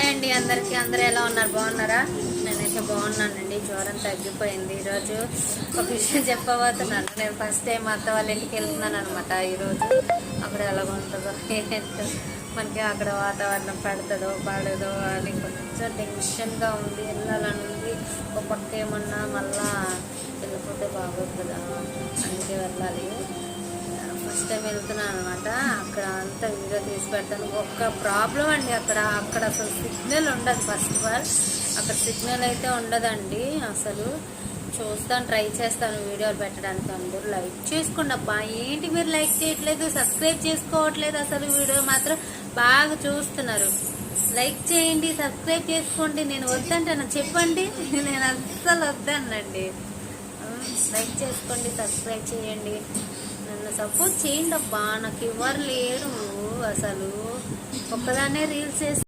Hi అండి అందరికీ. అందరూ ఎలా ఉన్నారు? బాగున్నారా? నేనైతే బాగున్నానండి. జ్వరం తగ్గిపోయింది. ఈరోజు ఒక విషయం చెప్పబోతున్నాను. నేను ఫస్ట్ టైం మా అత్త వాళ్ళ ఇంటికి వెళ్తున్నాను అనమాట. ఈరోజు అక్కడ ఎలాగ ఉంటుందో ఏంటో, మనకి అక్కడ వాతావరణం పడుతుందో పడదో అని కొంచెం టెన్షన్గా ఉంది. వెళ్ళాలని ఉంది. ఒక పక్క ఏమన్నా మళ్ళా వెళ్ళిపోతే బాగోదు కదా, అందుకే వెళ్ళాలి. ఫస్ట్ టైం వెళ్తున్నాను అనమాట. అక్కడ అంతా వీడియో తీసి పెడతాను. ఒక్క ప్రాబ్లం అండి, అక్కడ అసలు సిగ్నల్ ఉండదు. ఫస్ట్ ఆఫ్ ఆల్ అక్కడ సిగ్నల్ అయితే ఉండదండి అసలు. చూస్తాను, ట్రై చేస్తాను వీడియోలు పెట్టడానికి. అందరూ లైక్ చేసుకోండి అబ్బా. ఏంటి మీరు లైక్ చేయట్లేదు, సబ్స్క్రైబ్ చేసుకోవట్లేదు? అసలు వీడియో మాత్రం బాగా చూస్తున్నారు. లైక్ చేయండి, సబ్స్క్రైబ్ చేసుకోండి. నేను వద్దంటాను, చెప్పండి. నేను అస్సలు వద్దనండి. లైక్ చేసుకోండి, సబ్స్క్రైబ్ చేయండి, నన్ను సపోర్ట్ చేయండి అబ్బా. నాకు ఎవరు లేరు అసలు. ఒక్కదాన్నే రీల్స్ చేసి